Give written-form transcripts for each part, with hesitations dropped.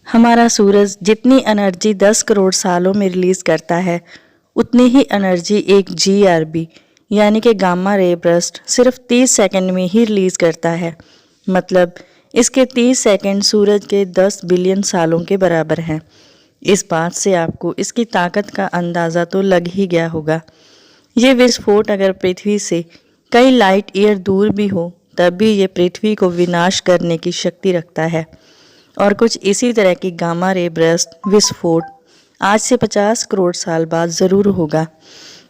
हमारा सूरज जितनी एनर्जी 10 करोड़ सालों में रिलीज करता है, उतनी ही एनर्जी एक GRB यानी कि गामा रे बर्स्ट सिर्फ 30 सेकंड में ही रिलीज करता है। मतलब इसके 30 सेकंड सूरज के 10 बिलियन सालों के बराबर हैं। इस बात से आपको इसकी ताकत का अंदाज़ा तो लग ही गया होगा। ये विस्फोट अगर पृथ्वी से कई लाइट ईयर दूर भी हो, तब भी ये पृथ्वी को विनाश करने की शक्ति रखता है। और कुछ इसी तरह की गामा रे बर्स्ट विस्फोट आज से 50 करोड़ साल बाद ज़रूर होगा,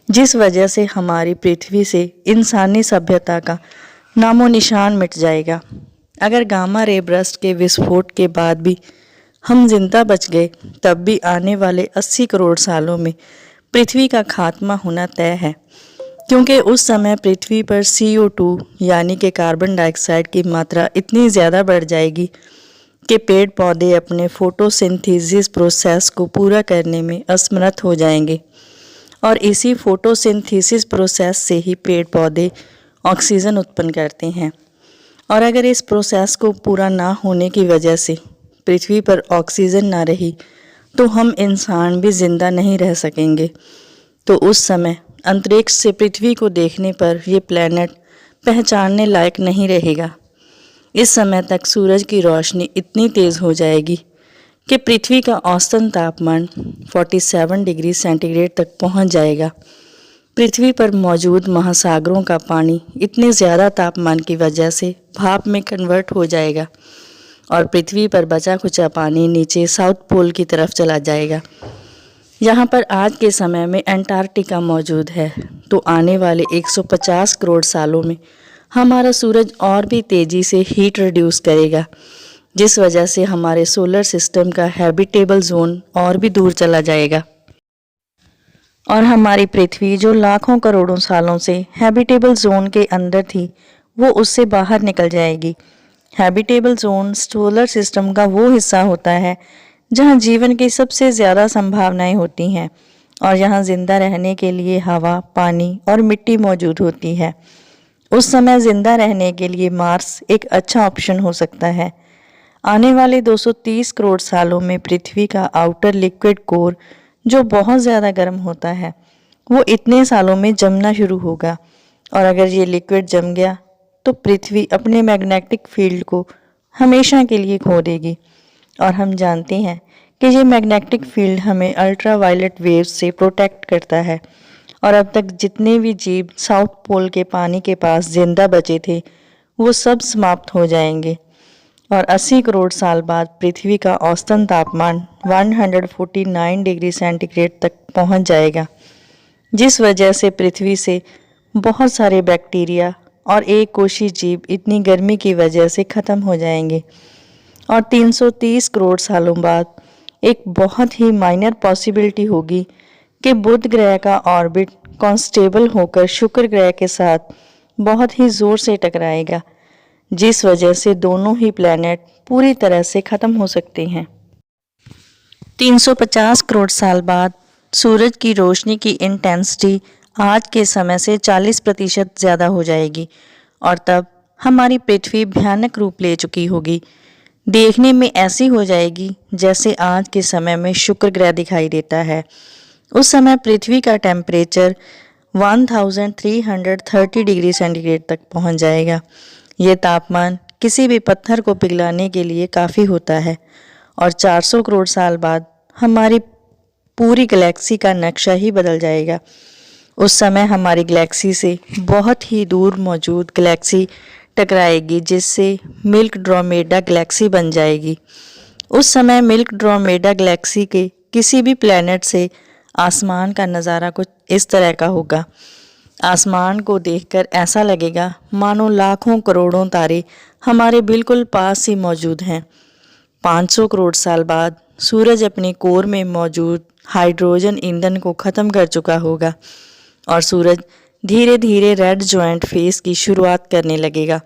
जिस वजह से हमारी पृथ्वी से इंसानी सभ्यता का नामो निशान मिट जाएगा। अगर गामा रे बर्स्ट के विस्फोट के बाद भी हम जिंदा बच गए, तब भी आने वाले 80 करोड़ सालों में पृथ्वी का खात्मा होना तय है, क्योंकि उस समय पृथ्वी पर CO2 यानी कि कार्बन डाइऑक्साइड की मात्रा इतनी ज़्यादा बढ़ जाएगी कि पेड़ पौधे अपने फोटोसिंथेसिस प्रोसेस को पूरा करने में असमर्थ हो जाएंगे। और इसी फोटोसिंथेसिस प्रोसेस से ही पेड़ पौधे ऑक्सीजन उत्पन्न करते हैं। और अगर इस प्रोसेस को पूरा ना होने की वजह से पृथ्वी पर ऑक्सीजन ना रही, तो हम इंसान भी जिंदा नहीं रह सकेंगे। तो उस समय अंतरिक्ष से पृथ्वी को देखने पर यह प्लैनेट पहचानने लायक नहीं रहेगा। इस समय तक सूरज की रोशनी इतनी तेज़ हो जाएगी कि पृथ्वी का औसतन तापमान 47 डिग्री सेंटीग्रेड तक पहुंच जाएगा। पृथ्वी पर मौजूद महासागरों का पानी इतने ज़्यादा तापमान की वजह से भाप में कन्वर्ट हो जाएगा और पृथ्वी पर बचा खुचा पानी नीचे साउथ पोल की तरफ चला जाएगा। यहाँ पर आज के समय में अंटार्कटिका मौजूद है। तो आने वाले 150 करोड़ सालों में हमारा सूरज और भी तेज़ी से हीट रिड्यूस करेगा, जिस वजह से हमारे सोलर सिस्टम का हैबिटेबल जोन और भी दूर चला जाएगा और हमारी पृथ्वी जो लाखों करोड़ों सालों से हैबिटेबल जोन के अंदर थी, वो उससे बाहर निकल जाएगी। हैबिटेबल जोन सोलर सिस्टम का वो हिस्सा होता है जहाँ जीवन की सबसे ज़्यादा संभावनाएं होती हैं और यहाँ जिंदा रहने के लिए हवा, पानी और मिट्टी मौजूद होती है। उस समय जिंदा रहने के लिए मार्स एक अच्छा ऑप्शन हो सकता है। आने वाले 230 करोड़ सालों में पृथ्वी का आउटर लिक्विड कोर, जो बहुत ज़्यादा गर्म होता है, वो इतने सालों में जमना शुरू होगा। और अगर ये लिक्विड जम गया तो पृथ्वी अपने मैग्नेटिक फील्ड को हमेशा के लिए खो देगी। और हम जानते हैं कि ये मैग्नेटिक फील्ड हमें अल्ट्रावायलेट वेव्स से प्रोटेक्ट करता है। और अब तक जितने भी जीव साउथ पोल के पानी के पास जिंदा बचे थे, वो सब समाप्त हो जाएंगे और 80 करोड़ साल बाद पृथ्वी का औसतन तापमान 149 डिग्री सेंटीग्रेड तक पहुंच जाएगा, जिस वजह से पृथ्वी से बहुत सारे बैक्टीरिया और एक कोशी जीव इतनी गर्मी की वजह से ख़त्म हो जाएंगे। और 330 करोड़ सालों बाद एक बहुत ही माइनर पॉसिबिलिटी होगी कि बुध ग्रह का ऑर्बिट कॉन्स्टेबल होकर शुक्र ग्रह के साथ बहुत ही ज़ोर से टकराएगा, जिस वजह से दोनों ही प्लैनेट पूरी तरह से ख़त्म हो सकते हैं। 350 करोड़ साल बाद सूरज की रोशनी की इंटेंसिटी आज के समय से 40% ज़्यादा हो जाएगी और तब हमारी पृथ्वी भयानक रूप ले चुकी होगी। देखने में ऐसी हो जाएगी जैसे आज के समय में शुक्र ग्रह दिखाई देता है। उस समय पृथ्वी का टेम्परेचर 1330 डिग्री सेंटीग्रेड तक पहुंच जाएगा। ये तापमान किसी भी पत्थर को पिघलाने के लिए काफ़ी होता है। और 400 करोड़ साल बाद हमारी पूरी गैलेक्सी का नक्शा ही बदल जाएगा। उस समय हमारी गैलेक्सी से बहुत ही दूर मौजूद गैलेक्सी टकराएगी, जिससे मिल्क ड्रोमेडा गैलेक्सी बन जाएगी। उस समय मिल्क ड्रोमेडा गैलेक्सी के किसी भी प्लैनेट से आसमान का नज़ारा कुछ इस तरह का होगा। आसमान को देखकर ऐसा लगेगा मानो लाखों करोड़ों तारे हमारे बिल्कुल पास ही मौजूद हैं। 500 करोड़ साल बाद सूरज अपने कोर में मौजूद हाइड्रोजन ईंधन को ख़त्म कर चुका होगा और सूरज धीरे धीरे रेड जॉइंट फेज की शुरुआत करने लगेगा।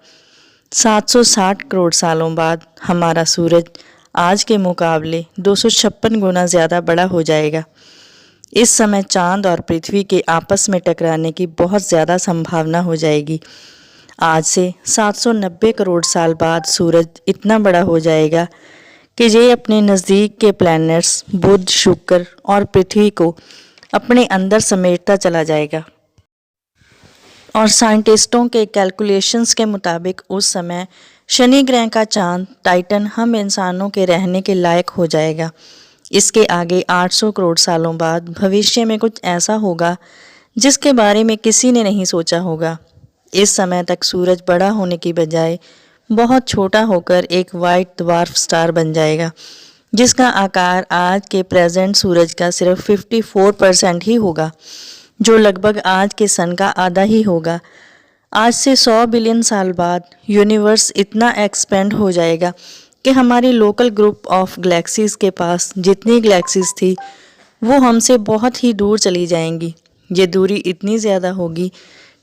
760 करोड़ सालों बाद हमारा सूरज आज के मुकाबले 256 गुना ज़्यादा बड़ा हो जाएगा। इस समय चांद और पृथ्वी के आपस में टकराने की बहुत ज़्यादा संभावना हो जाएगी। आज से 790 करोड़ साल बाद सूरज इतना बड़ा हो जाएगा कि ये अपने नज़दीक के प्लैनेट्स बुध, शुक्र और पृथ्वी को अपने अंदर समेटता चला जाएगा। और साइंटिस्टों के कैलकुलेशंस के मुताबिक उस समय शनि ग्रह का चांद टाइटन हम इंसानों के रहने के लायक हो जाएगा। इसके आगे 800 करोड़ सालों बाद भविष्य में कुछ ऐसा होगा जिसके बारे में किसी ने नहीं सोचा होगा। इस समय तक सूरज बड़ा होने की बजाय बहुत छोटा होकर एक वाइट द्वार्फ स्टार बन जाएगा, जिसका आकार आज के प्रेजेंट सूरज का सिर्फ 54% ही होगा, जो लगभग आज के सन का आधा ही होगा। आज से 100 बिलियन साल बाद यूनिवर्स इतना एक्सपेंड हो जाएगा कि हमारी लोकल ग्रुप ऑफ गैलेक्सीज के पास जितनी गैलेक्सीज थी वो हमसे बहुत ही दूर चली जाएंगी। ये दूरी इतनी ज़्यादा होगी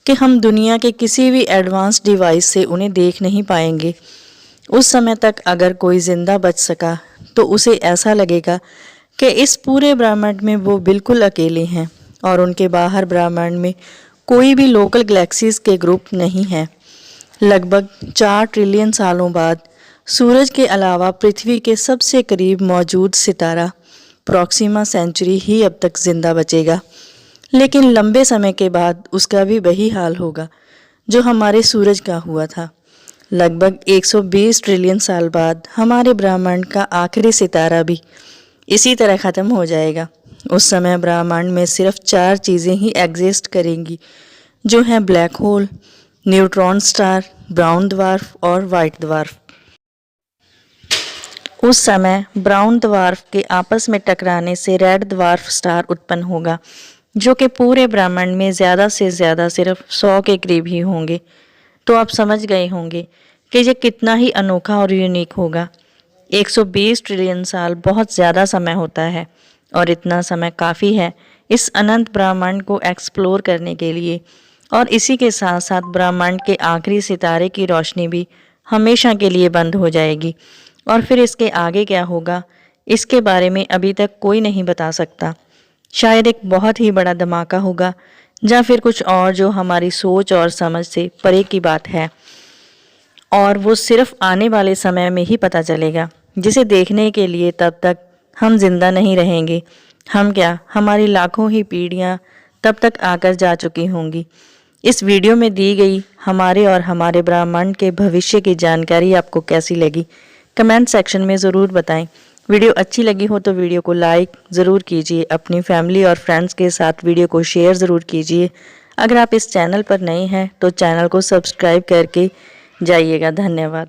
कि हम दुनिया के किसी भी एडवांस डिवाइस से उन्हें देख नहीं पाएंगे। उस समय तक अगर कोई ज़िंदा बच सका तो उसे ऐसा लगेगा कि इस पूरे ब्रह्मांड में वो बिल्कुल अकेले हैं और उनके बाहर ब्रह्मांड में कोई भी लोकल गैलेक्सीज के ग्रुप नहीं है। लगभग 4 ट्रिलियन सालों बाद सूरज के अलावा पृथ्वी के सबसे करीब मौजूद सितारा प्रॉक्सिमा सेंचुरी ही अब तक जिंदा बचेगा, लेकिन लंबे समय के बाद उसका भी वही हाल होगा जो हमारे सूरज का हुआ था। लगभग 120 ट्रिलियन साल बाद हमारे ब्रह्मांड का आखिरी सितारा भी इसी तरह ख़त्म हो जाएगा। उस समय ब्रह्मांड में सिर्फ 4 चीज़ें ही एग्जिस्ट करेंगी, जो हैं black hole, neutron star, brown dwarf और वाइट द्वार्फ। उस समय ब्राउन द्वार्फ के आपस में टकराने से रेड द्वार्फ स्टार उत्पन्न होगा, जो कि पूरे ब्रह्मांड में ज़्यादा से ज़्यादा सिर्फ 100 के करीब ही होंगे। तो आप समझ गए होंगे कि ये कितना ही अनोखा और यूनिक होगा। 120 ट्रिलियन साल बहुत ज़्यादा समय होता है और इतना समय काफ़ी है इस अनंत ब्रह्मांड को एक्सप्लोर करने के लिए। और इसी के साथ साथ ब्रह्मांड के आखिरी सितारे की रोशनी भी हमेशा के लिए बंद हो जाएगी। और फिर इसके आगे क्या होगा, इसके बारे में अभी तक कोई नहीं बता सकता। शायद एक बहुत ही बड़ा धमाका होगा या फिर कुछ और जो हमारी सोच और समझ से परे की बात है, और वो सिर्फ आने वाले समय में ही पता चलेगा, जिसे देखने के लिए तब तक हम जिंदा नहीं रहेंगे। हम क्या, हमारी लाखों ही पीढ़ियाँ तब तक आकर जा चुकी होंगी। इस वीडियो में दी गई हमारे और हमारे ब्रह्मांड के भविष्य की जानकारी आपको कैसी लगी, कमेंट सेक्शन में ज़रूर बताएं। वीडियो अच्छी लगी हो तो वीडियो को लाइक ज़रूर कीजिए। अपनी फैमिली और फ्रेंड्स के साथ वीडियो को शेयर ज़रूर कीजिए। अगर आप इस चैनल पर नए हैं तो चैनल को सब्सक्राइब करके जाइएगा। धन्यवाद।